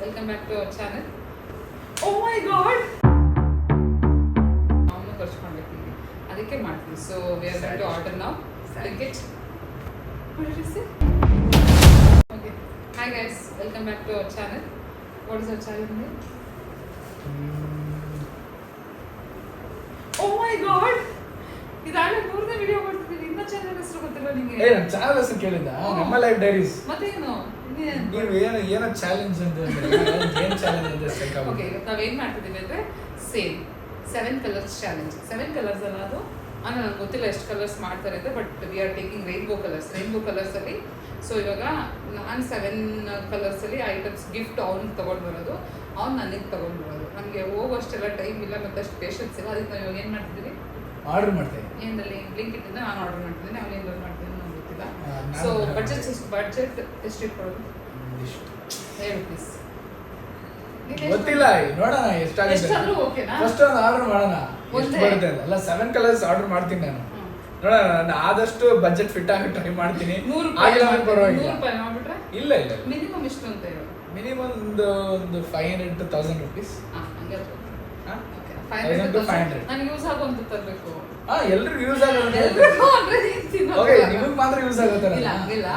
Welcome back to our channel. Oh my god! ಅವನು ಕರ್ಸ್ಕೊಂಡ್ಬೇಕು ಅದಕ್ಕೆ ಮಾಡ್ತೀವಿ. So we are going to order now. Click it. What did you say? Okay. Hi guys, welcome back to our channel. What is our channel name? Oh my god! ಇದಾಗಲೇ ಮೂರನೇ video ಮಾಡ್ತಿದ್ದೀವಿ. ಇನ್ನ channel ಹೆಸರು ಗೊತ್ತಿಲ್ಲ ನಿಮಗೆ? ನಮ್ಮ channel ಹೆಸರು ಕೇಳಿದ್ದ ನಮ್ಮ ಲೈಫ್ ಡೈರೀಸ್. ಮತ್ತೇನು? ನೀವು ಏನೋ ಚಾಲೆಂಜ್ ಅಂತ ಏನು ಚಾಲೆಂಜ್ ಅಂತ ಹೇಳ್ತಾರೆ. ಓಕೆ, ನಾವೇನು ಮಾಡ್ತಿದ್ದೀವಿ ಅಂದರೆ ಸೇಮ್ 7 ಕಲರ್ಸ್ ಚಾಲೆಂಜ್. 7 ಕಲರ್ಸ್ ಅಲ್ಲ ಅದು, ನನಗೆ ಗೊತ್ತಿಲ್ಲ ಎಷ್ಟು ಕಲರ್ಸ್ ಮಾಡ್ತಾರೆ ಅಂತ, but we are taking rainbow ಕಲರ್ಸಲ್ಲಿ. ಸೊ ಇವಾಗ ನಾನು 7 ಕಲರ್ಸಲ್ಲಿ ಐಟಮ್ಸ್ ಗಿಫ್ಟ್ ಅವ್ನಿಗೆ ತೊಗೊಂಡು ಬರೋದು, ಅವ್ನು ನನಗೆ ತೊಗೊಂಡು ಬರೋದು. ನಮಗೆ ಹೋಗೋಷ್ಟೆಲ್ಲ ಟೈಮ್ ಇಲ್ಲ ಮತ್ತು ಅಷ್ಟು ಪೇಷನ್ಸ್ ಇಲ್ಲ. ಅದಕ್ಕೆ ನಾವು ಇವಾಗ ಏನು ಮಾಡ್ತಿದ್ದೀವಿ, ಆರ್ಡರ್ ಮಾಡ್ತೇವೆ. ಏನಲ್ಲಿ ಬ್ಲಿಂಕಿಟಿಂದ ನಾನು ಆರ್ಡರ್ ಮಾಡ್ತಿದ್ದೀನಿ, ಅವ್ನು ಏನು ಮಾಡ್ತೀನಿ ನನಗೆ ಗೊತ್ತಿಲ್ಲ. ಸೊ ಬಡ್ಜೆಟ್ ಎಷ್ಟು ಇಟ್ಕೊಳ್ಳೋದು ಹೇಳು ಪ್ಲೀಸ್. ಗೊತ್ತಿಲ್ಲ, ನೋಡೋಣ ಎಷ್ಟಾಗುತ್ತೆ. ಓಕೆನಾ, ಫಸ್ಟ್ ಒಂದು ಆರ್ಡರ್ ಮಾಡೋಣ, ಎಷ್ಟು ಬರುತ್ತೆ ಅಲ್ಲ. 7 ಕಲರ್ಸ್ ಆರ್ಡರ್ ಮಾಡ್ತೀನಿ ನಾನು. ನೋಡೋಣ, ನಾನು ಆದಷ್ಟು ಬಜೆಟ್ ಫಿಟ್ ಆಗಿ ಟ್ರೈ ಮಾಡ್ತೀನಿ. 100 ರೂಪಾಯಿ ಮಾಡ್ಬಿಟ್ರೆ ಇಲ್ಲ ಮಿನಿಮಮ್ ಎಷ್ಟು ಅಂತ ಹೇಳು. ಮಿನಿಮಮ್ ಒಂದು 500 to 1000 rupees. ನನಗೆ ಯೂಸ್ ಆಗುವಂತ ತರಬೇಕು. ಎಲ್ರಿಗೂ ಯೂಸ್ ಆಗುತ್ತೆ. ಓಕೆ, ನಿಮಗೆ ಮಾತ್ರ ಯೂಸ್ ಆಗುತ್ತೆ. ಇಲ್ಲ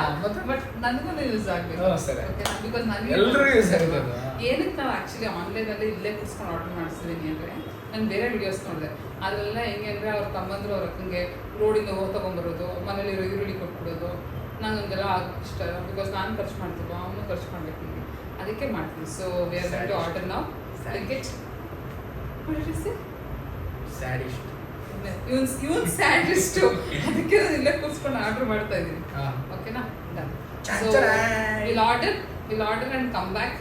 ಬಟ್ ನನಗೂ ಯೂಸ್ ಆಗಬೇಕು. ಸರಿ, ಬಿಕಾಸ್ ನನಗೆ ಎಲ್ರಿಗೂ ಯೂಸ್ ಆಗುತ್ತೆ. ಏನಕ್ಕೆ ನಾವು ಆ್ಯಕ್ಚುಲಿ ಆನ್ಲೈನಲ್ಲಿ ಇಲ್ಲೇ ಕೂರ್ಸ್ಕೊಂಡು ಆರ್ಡರ್ ಮಾಡಿಸ್ತಿದ್ದೀನಿ ಅಂದರೆ, ನಾನು ಬೇರೆ ವಿಡಿಯೋಸ್ ನೋಡಿದೆ, ಅದೆಲ್ಲ ಹೆಂಗೆ ಅಂದರೆ ಅವ್ರ ತಮ್ಮಂದ್ರು ಅವ್ರ ಅಕ್ಕಂಗೆ ರೋಡಿಂದ ತೊಗೊಂಬರೋದು, ಮನೇಲಿ ಈರುಳ್ಳಿ ಕೊಟ್ಬಿಡೋದು. ನನಗೆಲ್ಲ ಇಷ್ಟ, ಬಿಕಾಸ್ ನಾನು ಖರ್ಚು ಮಾಡ್ತೀವಿ, ಅವನು ಖರ್ಚು ಮಾಡ್ಬೇಕು, ಅದಕ್ಕೆ ಮಾಡ್ತೀವಿ. So we are going to order now. Ticket sadist ಇವನ್ ಸ್ಯಾಡಿಸ್ಟು, ಅದಕ್ಕೆ ನಾನು ಇಲ್ಲೇ ಕೂರ್ಸ್ಕೊಂಡು ಆರ್ಡರ್ ಮಾಡ್ತಾ ಇದ್ದೀನಿ. ಓಕೆನಾ, done. So will order and come back.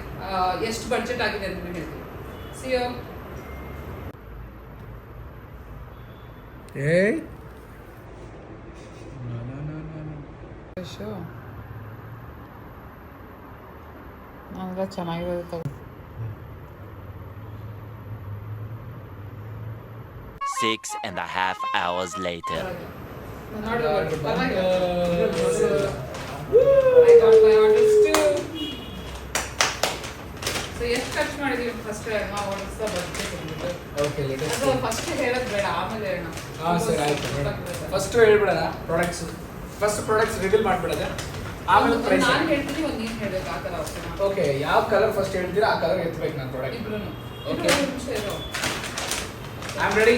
ಎಷ್ಟು ಬಡ್ಜೆಟ್ ಆಗಿದೆ ಅಂತ ಹೇಳ್ತೀವಿ. See you. ನನಗೆ ಚೆನ್ನಾಗಿರುತ್ತೆ. 6.5 hours later. ಎಷ್ಟು ಖರ್ಚು ಮಾಡಿದೀವಿ ಫಸ್ಟ್ ನಾವು ಫಸ್ಟ್ ಹೇಳೋದು ಬೇಡ, ಆಮೇಲೆ ಹೇಳೋಣ. ಸರಿ, ಆಯ್ತು. ಫಸ್ಟ್ ಹೇಳ್ಬಿಡೋಣ ಪ್ರಾಡಕ್ಟ್ಸ್ ರಿವೀಲ್ ಮಾಡ್ಬಿಡೋಣ, ಆಮೇಲೆ ಪ್ರೈಸ್ ನಾನು ಹೇಳ್ತೀನಿ, ಒಂದು ನೀನು ಹೇಳಬೇಕು. ಆ ಥರ ಓಕೆ, ಯಾವ ಕಲರ್ ಫಸ್ಟ್ ಹೇಳ್ತೀರಾ ಆ ಕಲರ್ ಎತ್ತಬೇಕು ನಾನು ಪ್ರಾಡಕ್ಟ್. ಇಬ್ರು okay, I am ready.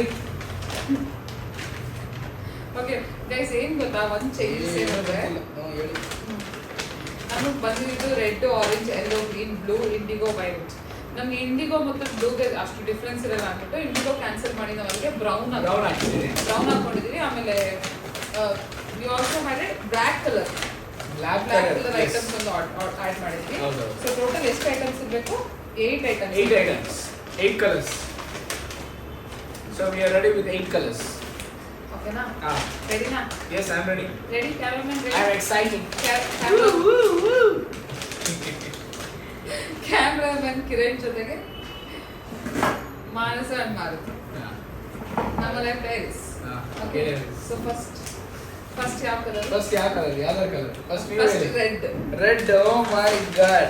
Okay guys, ಏನು ಗೊತ್ತಾ, ಒಂದು ಚೇಂಜಸ್ ಏನಂದ್ರೆ, ನಮಗೆ ಬಂದಿದ್ದು red, orange, yellow, green, blue, IndiGo, violet. ನಮ್ಗೆ ಇಂಡಿಗೋ ಮತ್ತು ಬ್ಲೂಗೆ ಅಷ್ಟು ಡಿಫ್ರೆನ್ಸ್ ಇರಲ್ಲ ಅಂದ್ಬಿಟ್ಟು ಇಂಡಿಗೋ ಕ್ಯಾನ್ಸಲ್ ಮಾಡಿ ನಾವಲ್ಲಿಗೆ ಬ್ರೌನ್ ಹಾಕೊಂಡಿದ್ದೀವಿ. ಆಮೇಲೆ we also had black colour items ಒಂದು ಆ್ಯಡ್ ಮಾಡಿದ್ವಿ. ಸೊ ಟೋಟಲ್ ಎಷ್ಟು ಐಟಮ್ಸ್ ಇರಬೇಕು? 8 items. 8 colors. So we are ready with 8 colors. ಓಕೆನಾ, ರೆಡಿನಾ? Yes, I am ready. Ready, cameraman ready? I am excited. Cameraman Kiran ಜೊತೆಗೆ ಮಾನಸ and Maruti. ನಮ್ಮಲ್ಲಿ tiles. Okay, so first ಯಾವ colour? First ಯಾವ ಕಲರ್? ಯಾವ್ದಾರ colour? First red. Oh my god.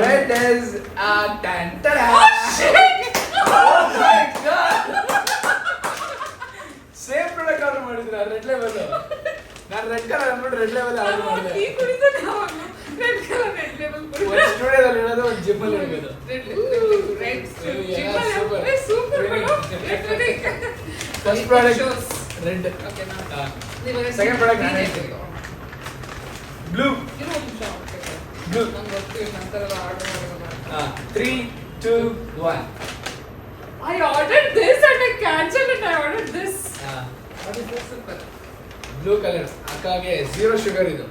Red is a tantara. Oh my god. Same product order ಮಾಡಿದ್ರಾ? Red level. ನಾನು red colour ಅಂದ್ಬಿಟ್ಟು red level order ಮಾಡಿದೆ. ಈ ಕುಡಿತಾನೆ ಅವನು. ರೆಡ್ ಲೆವೆಲ್ ಕುಡಿದ. ಒಂದು ಸ್ಟುಡಿಯೋದಲ್ಲಿ ಇರೋದು, ಒಂದು ಜಿಮ್ ಅಲ್ಲಿ ಇರೋದು. Red super. First product red. ಓಕೆನಾ, ಸೆಕೆಂಡ್ ಪ್ರಾಡಕ್ಟ್ ನಾನು ಹೇಳ್ತೀನಿ, ಬ್ಲೂ. ಬ್ಲೂ. ನಂಗೆ ಗೊತ್ತಿಲ್ಲ, ನಂತರ ಆರ್ಡರ್ ಮಾಡೋದು. 3, 2, 1. I ordered this and I cancelled it. I ordered this. What is this? Super. Blue colour. ಅಕ್ಕಾಗೆ 0 ಶುಗರ್ ಇದು.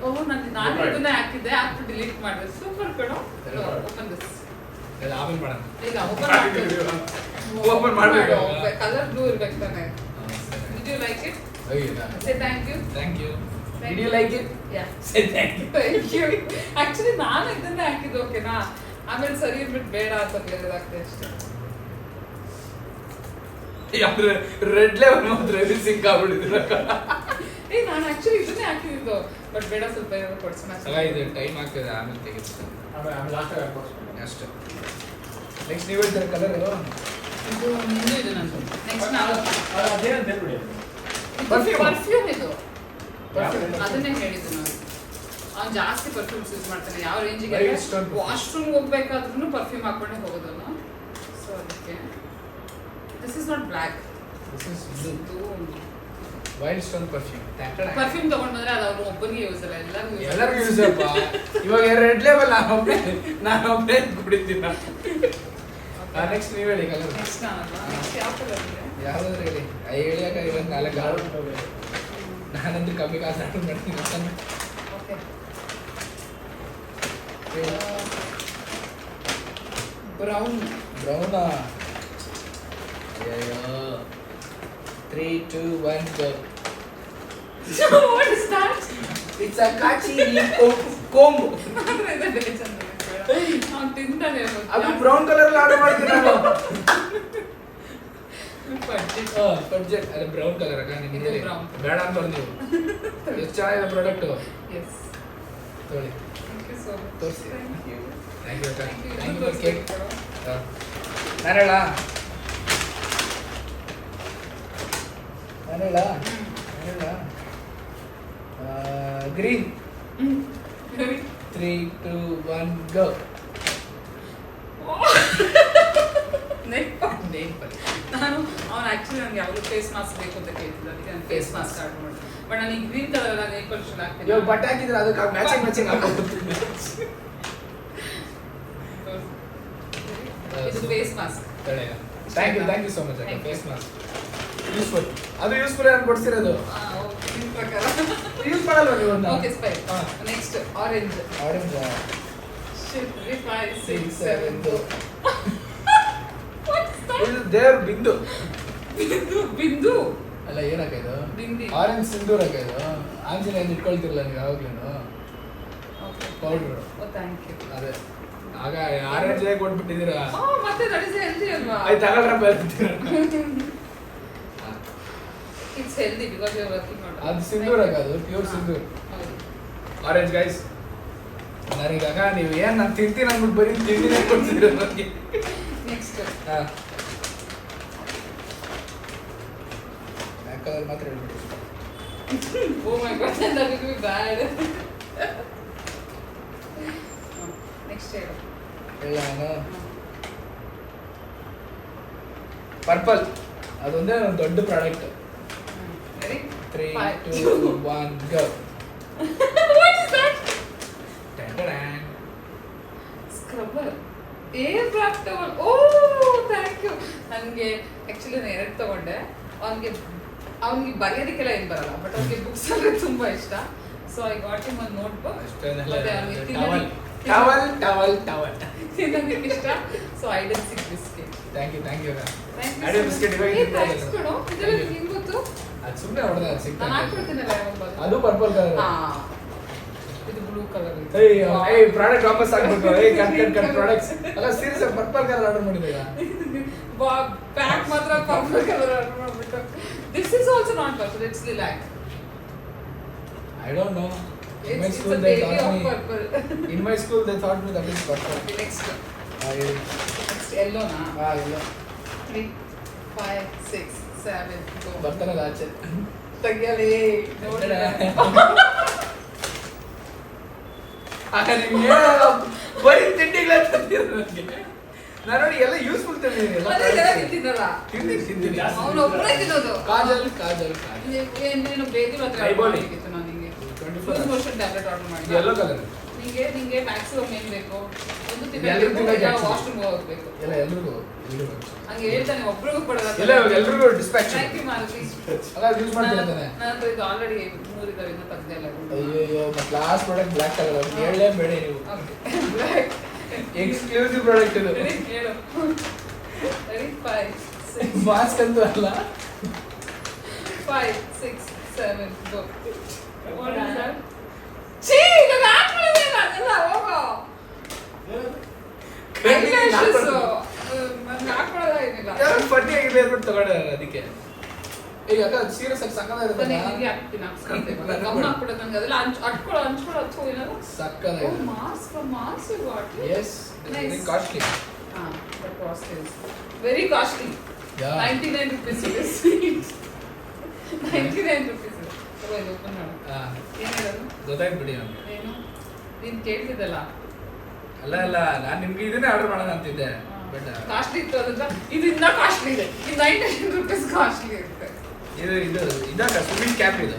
ನಾನು ಇದನ್ನ ಹಾಕಿದ್ದೆ, ಹಾಕಿ ಡಿಲೀಟ್ ಮಾಡಿದೆ. ಸೂಪರ್ ಕಣೋ. Open this. ಇಲ್ಲ, ಆಮೇಲೆ ಮಾಡೋಣ. ಇಲ್ಲ, ಓಪನ್ ಮಾಡಬೇಕು. ಕಲರ್ ಬ್ಲೂ ಇರಬೇಕು ತಾನೆ. Did you like it? Say thank you. Thank you. Did you like it? Yeah. Say thank you. Thank you. Actually ನಾನು ಇದನ್ನೇ ಹಾಕಿದ್ದು, ಓಕೆನಾ, ಆಮೇಲೆ ಸರಿ ಬಿಟ್ಟು ಬೇಡ ಅಂತ ಹೇಳಿದಾಗ್ತದೆ ಅಷ್ಟೇ. ರೆಡ್ ಲೆವೆಲ್ ಮಾತ್ರ ಸಿಂಕ್ ಆಗ್ಬಿಟ್ಟಿದ್ರು. ನಾನು ಆಕ್ಚುಲಿ ಇದನ್ನೇ ಹಾಕಿದ್ದು, ಬಟ್ ಬೇಡ ಸ್ವಲ್ಪ ಏನಾದ್ರು ಕೊಡ್ಸೋಣ ಇದು ಟೈಮ್ ಆಗ್ತದೆ ಆಮೇಲೆ ತೆಗಿಸ್ತಾರೆ ಆಮೇಲೆ ಲಾಸ್ಟ್ ಹಾಕ್ಬೋದು ಅಷ್ಟೇ ನೆಕ್ಸ್ಟ್ ನೀವು ಹೇಳ್ತಾರೆ ಕಲರ್ ಇದು ನಿಂದು ಇದು ನಂದು ನೆಕ್ಸ್ಟ್ ನಾವು ಅದೇನಂತ ಹೇಳ್ಬಿಡಿ ಪರ್ಫ್ಯೂಮ್ ಇದು Perfume. ಅದನ್ನೇ ಹೇಳಿದ್ದು ನಾನು ಅವ್ನು ಜಾಸ್ತಿ ಪರ್ಫ್ಯೂಮ್ಸ್ ಯೂಸ್ ಮಾಡ್ತಾನೆ ಯಾವ ರೇಂಜಿಗೆ Very strong perfume. ವಾಶ್ರೂಮ್ ಹೋಗ್ಬೇಕಾದ್ರೂ ಪರ್ಫ್ಯೂಮ್ ಹಾಕೊಂಡೆ ಹೋಗೋದನ್ನು ಸೊ ಅದಕ್ಕೆ this is not black this is blue Wild Stone perfume perfume ತಗೊಂಡ್ ಬಂದ್ರೆ ಅದು ಅವ್ರು ಒಬ್ಬನಿಗೆ ಯೂಸ್ ಅಲ್ಲ ಎಲ್ಲರಿಗೂ ಯೂಸ್ ಅಪ್ಪ ಇವಾಗ ರೆಡ್ ಲೇಬಲ್ ನಾನು ಒಬ್ಬನೇ ಕುಡಿತೀನಿ ನೆಕ್ಸ್ಟ್ ನೀವು ಹೇಳಿ ಕಲರ್ ನೆಕ್ಸ್ಟ್ ನೆಕ್ಸ್ಟ್ ಯಾವ ಕಲರ್ ಇದೆ ಯಾವ್ದಾದ್ರು ಹೇಳಿ ಹೇಳಿಯಾಕ ಇವತ್ತು ನಾಲ್ಕು ನಾನಂದ್ರೆ ಕಮ್ಮಿ ಕಾಸು ಆರ್ಡರ್ ಮಾಡ್ತೀನಿ ಓಕೆ ಬ್ರೌನ್ ಬ್ರೌನಾ ಅಯ್ಯೋ 3, 2, 1 go what is that it's a kachi comb ಅವ್ನು ತಿಂತಾನೆ ಅದು ಬ್ರೌನ್ ಕಲರ್ ಆರ್ಡರ್ ಮಾಡ್ತೀನಿ ನಾನು ಬಡ್ಜೆಟ್ ಅದೇ ಬ್ರೌನ್ ಕಲರ್ ಅಕ್ಕ ಇದು ನಿಮಗೆ brown. ಬೇಡ ಅಂತ ನೀವು ಎಷ್ಟು ಚೆನ್ನಾಗಿದೆ ಪ್ರಾಡಕ್ಟ್ ಎಸ್ ತೊಗೊಳ್ಳಿ ಥ್ಯಾಂಕ್ ಯು ಸೋ ಮಚ್ ತೋರಿಸಿ ಥ್ಯಾಂಕ್ ಯು ಥ್ಯಾಂಕ್ ಯು ಅಕ್ಕ ಥ್ಯಾಂಕ್ ಯು ಥ್ಯಾಂಕ್ ಇದು ಯು ಕೇಕ್ ತೋರಿಸ್ಬೇಕು. ನಾನು ಹೇಳ ಗ್ರೀನ್ ರವಿ 3, 2, 1 go ನಾನು ಅವ್ನು ಆಕ್ಚುಲಿ ನನಗೆ ಯಾವಾಗಲೂ ಫೇಸ್ ಮಾಸ್ಕ್ ಬೇಕು ಅಂತ ಕೇಳ್ತಿದ್ದೆ ಅದಕ್ಕೆ ನಾನು ಫೇಸ್ ಮಾಸ್ಕ್ ಆರ್ಡರ್ ಮಾಡಿದೆ ಬಟ್ ನನಗೆ ಗ್ರೀನ್ ಕಲರ್ ನೇಲ್ ಪಾಲಿಶ್ ಹಾಕ್ತೀನಿ ಇವಾಗ ಬಟ್ಟೆ ಹಾಕಿದ್ರೆ ಅದಕ್ಕೆ ಮ್ಯಾಚಿಂಗ್ ಹಾಕೋದು ಇದು face mask thank you so much ಅಕ್ಕ ಫೇಸ್ ಮಾಸ್ಕ್ ಯೂಸ್ಫುಲ್ ಅದು ಯೂಸ್ಫುಲ್ ಏನು ಕೊಡ್ಸಿರೋದು ಓಕೆ ನಿಮ್ಮ ಪ್ರಕಾರ ಯೂಸ್ ಮಾಡಲ್ವಾ ನೀವು ಓಕೆ ಸ್ಪೈರ್ ಹಾ. Next orange orange 5 6 6, 7 7 what is that ಇದು ದೇವ್ರ ಬಿಂದು ಬಿಂದು ಅಲ್ಲ ಏನಕ್ಕ ಇದು ಬಿಂದಿ ಆರೆಂಜ್ ಸಿಂಧೂರ್ ಅಕ್ಕ ಇದು ಆಂಜನೇಯನ್ ಇಟ್ಕೊಳ್ತಿರಲ್ಲ ನೀವು ಯಾವಾಗ್ಲೂ okay powder oh thank you ಅದೇ ಆಗ ಆರೆಂಜ್ ಕೊಟ್ಬಿಟ್ಟಿದ್ದೀರಾ ಮತ್ತೆ ದಟ್ ಇಸ್ ಹೆಲ್ದಿ ಅಲ್ವಾ ಆಯ್ತು ತಗೊಳ್ರಪ್ಪ ಹೇಳ್ತೀರಾ it's healthy because you are working on ಅದು ಸಿಂಧೂರ್ ಅಕ್ಕ ಅದು ಪ್ಯೂರ್ ಸಿಂಧೂರ್ ಆರೆಂಜ್ ಗೈಸ್ ನನಗೀಗ ನೀವು ಏನ್ ನಾನು ತಿಂತೀನಿ ಅಂದ್ಬಿಟ್ಟು ಬರೀ ತಿಂಡಿನೇ ಕೊಡ್ತೀರ ನನಗೆ ನೆಕ್ಸ್ಟ್ ಹಾಂ ಕಲರ್ ಮಾತ್ರ ಹೇಳ್ಬಿಡಿ oh my god that will be bad next ಹೇಳು ಇಲ್ಲ ನಾನು ಪರ್ಪಲ್ ಅದೊಂದೇ ಒಂದು ದೊಡ್ಡ product ready 3, 2, 1 go what is that ಟೆಂಟಡಾನ್ ಸ್ಕ್ರಬ್ಬರ್ ಏರ್ ಬ್ರಾಫ್ ತಗೊಂಡು ಓ ಥ್ಯಾಂಕ್ ಯು ನನಗೆ ಆ್ಯಕ್ಚುಲಿ ನಾನು ಎರಡು ತಗೊಂಡೆ ಅವನಿಗೆ ಬರೆಯೋದಕ್ಕೆಲ್ಲ ಏನು ಬರಲ್ಲ ಬಟ್ ಅವನಿಗೆ ಬುಕ್ಸ್ ಅಂದರೆ ತುಂಬ ಇಷ್ಟ ಸೊ ಐ ಗಾಟ್ ಹಿಮ್ ಒಂದು ನೋಟ್ ಬುಕ್ ತಿನ್ನೋದಕ್ಕೆ ಇಷ್ಟ ಸೊ ಐ ಡೆನ್ ಸಿಕ್ biscuit thank you thank you biscuit thanks ಕೊಡು ಇದೆಲ್ಲ ನಿಂಗೆ ಗೊತ್ತು ಅದು ಸುಮ್ಮನೆ ಹೊಡೆದ ಅದು ನಾನು ಸಿಗ್ತಾ ಹಾಕ್ಬಿಡ್ತೀನಲ್ಲ ಯಾವಾಗ ಅದು ಪರ್ಪಲ್ ಕಲರ್ ಇದು ಬ್ಲೂ ಕಲರ್ ಏಯ್ ಪ್ರಾಡಕ್ಟ್ ವಾಪಸ್ ಆಗ್ಬೇಕು ಏಯ್ ಕಟ್ ಪ್ರಾಡಕ್ಟ್ಸ್ ಅಲ್ಲ ಸೀರಿಯಸ್ ಆಗಿ ಪರ್ಪಲ್ ಕಲರ್ ಆರ್ಡರ್ ಮಾಡಿದ್ದೀರಾ ಪ್ಯಾಕ್ ಮಾತ್ರ ಪರ್ಪಲ್ ಕಲರ್ ಆರ್ಡರ್ ಮಾಡ್ಬಿಟ್ಟು this is also not purple it's lilac I don't know. In my it's school a they baby taught of me. purple In my school they taught me that is purple. next I yellow na ಇಲ್ಲ 3 5 6 7 go ಬರ್ತಾನಲ್ಲ ಆಚೆ ತೆಗಿಯಲಿ ನೋಡಿ ಆಗ ನಿಮ್ಗೆ ಬರೀ ತಿಂಡಿಗಳ ತಂದಿರೋದು ನಾನು ನೋಡಿ ಎಲ್ಲ useful ತಂದಿದ್ದೀನಿ ಎಲ್ಲ ಮತ್ತೆ ಇದೆಲ್ಲ ತಿಂತಿದ್ದಲ್ಲ ತಿಂತೀನಿ ಅವನು ಒಬ್ಬರೇ ತಿನ್ನೋದು ಕಾಜಲ್ ನೀನು ಬೇದಿ ಮಾತ್ರ Kyboli. ಆಗಿತ್ತು ನಾನು ನಿಂಗೆ 24 ಲೂಸ್ ಮೋಷನ್ ಟ್ಯಾಬ್ಲೆಟ್ ಆರ್ಡರ್ ಮಾಡಿ ಯೆಲ್ಲೋ ಕಲರ್ ನಿಂಗೆ ಮ್ಯಾಕ್ಸಿಮಮ್ ಏನು ಬೇಕು ಒಂದು ಎಲ್ರಿಗೂ ತಿನ್ನೋಕೆ ತಿನ್ನಬೇಕು actually. ವಾಶ್ರೂಮ್ ಹೋಗ್ಬೇಕು ಎಲ್ಲ ಎಲ್ರಿಗೂ ಹಂಗೆ ಹೇಳ್ತಾನೆ ಒಬ್ರಿಗೂ ಕೊಡಲ್ಲ ಇಲ್ಲ ಇವಾಗ ಎಲ್ರಿಗೂ ಡಿಸ್ಪ್ಯಾಚ್ ಥ್ಯಾಂಕ್ ಯು ಮಾರುತಿ ಅಲ್ಲ ಯೂಸ್ ಮಾಡ್ತೀನಿ ಅಂತಾನೆ ನಾನು ಇದು ಆಲ್ರೆಡಿ 3 ಇದಾವೆ ಇನ್ನೂ ತೆಗ್ದೇ ಇಲ್ಲ ಅಯ್ಯೋ ಮತ್ತೆ ಲಾಸ್ಟ್ ಪ್ರಾಡಕ್ಟ್ ಬ್ಲ್ಯಾಕ್ ಕಲರ್ ಹೇಳಲೇಬೇಡ ನೀವು ಬ್ಲ್ಯಾಕ್ ಎಕ್ಸ್ಕ್ಲೂಸಿವ್ ಪ್ರಾಡಕ್ಟ್ ಇದು ರೆಡಿ ಹೇಳು ರೆಡಿ 5 6 ಮಾಸ್ಕ್ ಅಂತೂ ಅಲ್ಲ 5 6 7 go what is that ಛೀ ಇದು ಹಾಕ್ಬಿಡೋದಿಲ್ಲ ಅದೆಲ್ಲ ಹೋಗೋ ಐಲ್ಯಾಶಸ್ ನಾನು ಹಾಕ್ಕೊಳ್ಳೋದೇ ಏನಿಲ್ಲ ಯಾರು ಫನ್ನಿ ಆಗಿದೆ ಅಂದ್ಬಿಟ್ಟು ತಗೊಂಡೆ ಅದಕ್ಕೆ ಈಗ ಅಕ್ಕ ಸೀರಿಯಸ್ ಆಗಿ ಸಕ್ಕದಾಗಿರುತ್ತೆ ನಿಮಗೆ ಹಾಕ್ತೀನಿ ಗಮ್ ಹಾಕ್ಬಿಡೋದು ನಂಗೆ ಅದೆಲ್ಲ ಹಂಚ್ಕೊಳ್ಳೋ ಹಚ್ಚೋ ಏನಾದ್ರು ಸಕ್ಕದಾಗಿದೆ ಮಾರ್ಸ್ you got is very costly the cost is very costly. Yeah. 99 rupees it is. 99 rupees. ಚಲೋ ಇದು ಓಪನ್ ಮಾಡು. ಏನು ಹೇಳೋದು? ಗೊತ್ತಾಯ್ತು ಬಿಡಿ ನಮಗೆ ಏನು? ನೀನು ಕೇಳ್ತಿದ್ದಲ್ಲ. ಅಲ್ಲ ನಾನು ನಿಮ್ಗೆ ಇದನ್ನೇ ಆರ್ಡರ್ ಮಾಡೋಣ ಅಂತಿದ್ದೆ ಬಟ್ ಕಾಸ್ಟ್ಲಿ ಇತ್ತು ಅದ್ರ ಇದು ಇನ್ನೂ ಕಾಸ್ಟ್ಲಿ ಇದೆ. ಇದು 99 rupees ಕಾಸ್ಟ್ಲಿ ಇರುತ್ತೆ. ಇದಾಗ ಸ್ವಿಮ್ಮಿಂಗ್ ಕ್ಯಾಪ್ ಇದು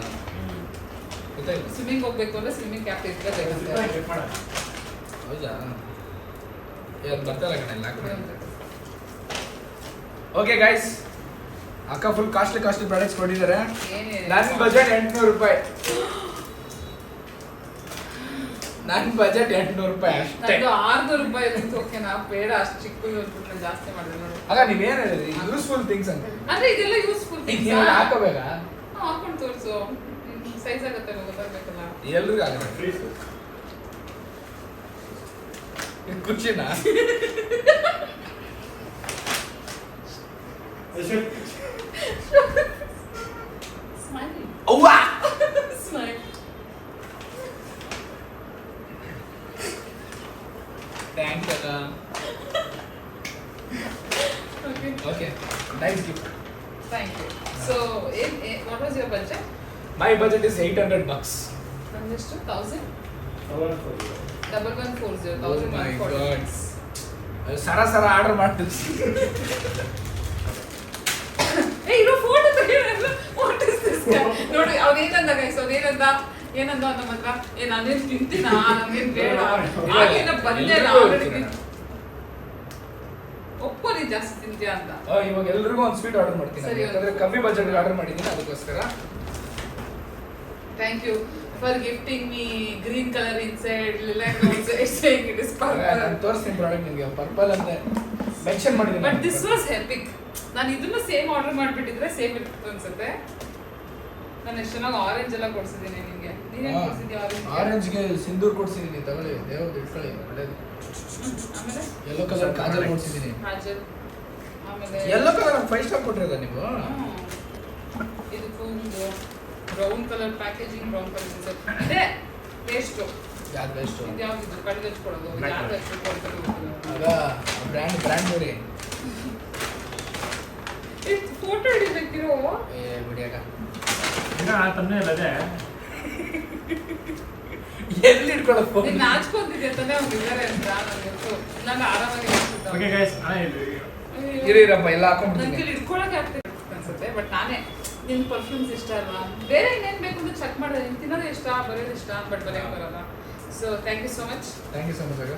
ಗೊತ್ತಾಯ್ತು ಸ್ವಿಮ್ಮಿಂಗ್ ಹೋಗ್ಬೇಕು ಅಂದ್ರೆ ಸ್ವಿಮ್ಮಿಂಗ್ ಕ್ಯಾಪ್ ಇರ್ತದೆ. ಚೆಕ್ ಮಾಡ. ಹೌದಾ ಯಾರು ಬರ್ತಾರ ಕಣ ಓಕೆ ಗೈಸ್ ಅಕ್ಕ ಫುಲ್ ಕಾಸ್ಟ್ಲಿ ಪ್ರಾಡಕ್ಟ್ಸ್ ಕೊಟ್ಟಿದ್ದಾರೆ ನನ್ನ ಬಜೆಟ್ 800 ರೂಪಾಯಿ ಅಷ್ಟೇ ನಂದು 600 ರೂಪಾಯಿ ಇರುತ್ತೆ. ಓಕೆ ನಾ ಬೇಡ ಅಷ್ಟು ಚಿಕ್ಕದು ಅಂದ್ಬಿಟ್ರೆ ಜಾಸ್ತಿ ಮಾಡಿದೆ ನೋಡು. ಆಗ ನೀವೇನು ಹೇಳಿದ್ರಿ ಯೂಸ್ಫುಲ್ ಥಿಂಗ್ಸ್ ಅಂತ ಅಂದ್ರೆ ಇದೆಲ್ಲ ಯೂಸ್ಫುಲ್ ಥಿಂಗ್ಸ್ ನೀವು ಹಾಕೋಬೇಕಾ ಹಾಕೊಂಡು ತೋರಿಸು ಸೈಜ್ ಆಗುತ್ತೆ ಗೊತ್ತಾಗ್ಬೇಕಲ್ಲ. ಎಲ್ರಿಗೂ ಆಗಲ್ಲ ಫ್ರೀಸ್. ಖುಷಿನಾ ಸ್ಮೈಲ್ ಅವ್ವಾ ಸ್ಮೈಲ್. ಥ್ಯಾಂಕ್ಸ್ ಅಕ್ಕ okay okay nice gift thank you. So what was your budget? My budget is $800 ನಮ್ದೆಷ್ಟು 1000 1140. 1140 Oh my 1140. ಸರ ಆರ್ಡರ್ ಮಾಡ್ತೀವಿ ಏ ಇರೋ ಫೋಟೋ ತೆಗೆಯೋಣ. ವಾಟ್ ಇಸ್ ದಿಸ್ ನೋಡಿ ಅವ್ನು ಏನಂದ ಗೈಸ್ ಏನಂದ ನಮ್ಮ ಹತ್ರ ನಾನೇನು ತಿಂತೀನಾ ನಾನೇನು ಬೇಡ ಹಾಗೇನ ಬಂದೆ ಆಲ್ರೆಡಿ ಒಪ್ಪೋ ನೀನು ಜಾಸ್ತಿ ತಿಂತೀಯ ಅಂತ. ಇವಾಗ ಎಲ್ರಿಗೂ ಒಂದು ಸ್ವೀಟ್ ಆರ್ಡರ್ ಮಾಡ್ತೀನಿ ಸರಿ, ಯಾಕಂದ್ರೆ ಕಮ್ಮಿ ಬಜೆಟ್ ಆರ್ಡರ್ ಮಾಡಿದ್ದೀನಿ ಅದಕ್ಕೋಸ್ಕರ thank you for gifting me green colour inside lilac outside saying it is purple. ನಾನು ತೋರಿಸ್ತೀನಿ ಪ್ರಾಡಕ್ಟ್ ನಿಮಗೆ ಪರ್ಪಲ್ ಅಂತ ಮೆನ್ಷನ್ ಮಾಡಿದ್ದೀನಿ ಬಟ್ ದಿಸ್ ವಾಸ್ ಹೆಪಿಕ್. ನಾನು ಇದನ್ನು ಸೇಮ್ ಆರ್ಡರ್ ಮಾಡಿಬಿಟ್ಟಿದ್ರೆ ಸೇಮ್ ಇರ್ತಿತ್ತು ಅನ್ಸುತ್ತೆ. ನಾನು ಎಷ್ಟು ಚೆನ್ನಾಗಿ ಆರೆಂಜ್ ಎಲ್ಲ ಕೊಡ್ಸಿದ್ದೀನಿ ನಿಮಗೆ. ನೀನೇನು ಕೊಡ್ಸಿದ್ಯಾ ಆರೆಂಜ್? ಆರೆಂಜ್ಗೆ ಸಿಂದೂರ್ ಕೊಡ್ಸಿದ್ದೀನಿ ತಗೊಳ್ಳಿ ದೇವ್ರದ್ದು ಇಟ್ಕೊಳ್ಳಿ ಒಳ್ಳೇದು. ಆಮೇಲೆ ಯೆಲ್ಲೋ ಕಲರ್ ಕಾಜಲ್ ಕೊಡ್ಸಿದ್ದೀನಿ. ಕಾಜಲ್ ಆಮೇಲೆ ಯೆಲ್ಲೋ ಕಲರ್ 5 ಸ್ಟಾರ್ ಕೊಟ್ಟಿರೋದ ನೀವು ಇದು full brown colour packaging brown colour ಇದೆ ಟೇಸ್ಟು. ಯಾರು ಬೆಸ್ಟ್ ಇದು ಯಾವ್ದು ಕಡಿಗೆ ಹಚ್ಕೊಡೋದು ಯಾರು ಹಚ್ಕೊಡ್ತಾರೆ ಆಗ ಬ್ರ್ಯಾಂಡ್ ಬೇರೆ ಫೋಟೋ ಹಿಡಿಬೇಕಿರೋ ಬಿಡಿಯಾಗ ಈಗ ತಮ್ಮನೇ ಅದೇ ಎಲ್ಲಿ ಇಟ್ಕೊಳ್ಳೋದು ನೀನು ನಾಚ್ಕೊಂತಿದ್ದೆ ತಾನೇ ಅವ್ನು ಇದ್ದಾರೆ ಅಂತ ನನಗೆ ಗೊತ್ತು. ನಾನು ಆರಾಮಾಗಿ ಓಕೆ ಗೈಸ್ ಇರಪ್ಪ ಎಲ್ಲ ಹಾಕೊಂಡ್ಬಿಡ್ತೀನಿ ನನಗೆ ಇಟ್ಕೊಳಕ್ಕೆ ಆಗ್ತಿದೆ ಅನ್ಸುತ್ತೆ. ಬಟ್ ನಾನೇ ನಿನ್ನ ಪರ್ಫ್ಯೂಮ್ಸ್ ಇಷ್ಟ ಅಲ್ವಾ ಬೇರೆ ಇನ್ನೇನು ಬೇಕು ಅಂತ ಚೆಕ್ ಮಾಡೋದು. ನಿನ್ ತಿನ್ನೋದು ಇಷ್ಟ ಬರೋದು ಇಷ್ಟ ಬಟ್ ಬರೆಯೋಕೆ ಬರಲ್ಲ. So thank you so much. Thank you so much ಆಗ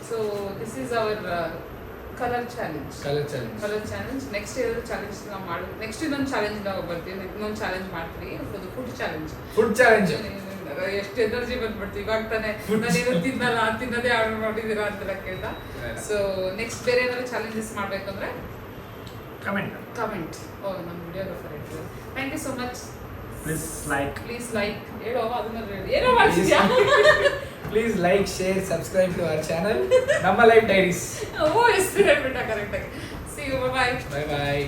so this is our colour challenge. Colour challenge next ಏನಾದ್ರು ಚಾಲೆಂಜ್ ನಾವು ಮಾಡೋದು. ನೆಕ್ಸ್ಟ್ ಇನ್ನೊಂದು ಚಾಲೆಂಜ್ ನಾವು ಬರ್ತೀವಿ. ಇನ್ನೊಂದು ಚಾಲೆಂಜ್ ಮಾಡ್ತೀವಿ. ಅದು ಫುಡ್ ಚಾಲೆಂಜ್. ಎಷ್ಟು ಎನರ್ಜಿ ಬಂದ್ಬಿಡ್ತು ಇವಾಗ ತಾನೆ. ನಾನೇನು ತಿನ್ನಲ್ಲ ತಿನ್ನೋದೇ ಆರ್ಡರ್ ಮಾಡಿದ್ದೀರಾ ಅಂತೆಲ್ಲ ಕೇಳ್ದ. ಸೊ ನೆಕ್ಸ್ಟ್ ಬೇರೆ ಏನಾದ್ರು ಚಾಲೆಂಜಸ್ ಮಾಡ್ಬೇಕಂದ್ರೆ ಕಮೆಂಟ್. ಓ ನಮ್ಮ ವಿಡಿಯೋಗ್ರಾಫರ್ ಹೇಳ್ತೀವಿ. Thank you so much. Please like ಹೇಳೋ ಅದನ್ನ ಹೇಳಿ ಏನೋ ಮಾಡ್ತಿದ್ಯಾ. Please like share subscribe to our channel ನಮ್ಮ ಲೈಫ್ ಡೈರೀಸ್. ಓ ಎಷ್ಟು ಹೇಳ್ಬಿಟ್ಟ ಕರೆಕ್ಟಾಗಿ. See you bye bye bye.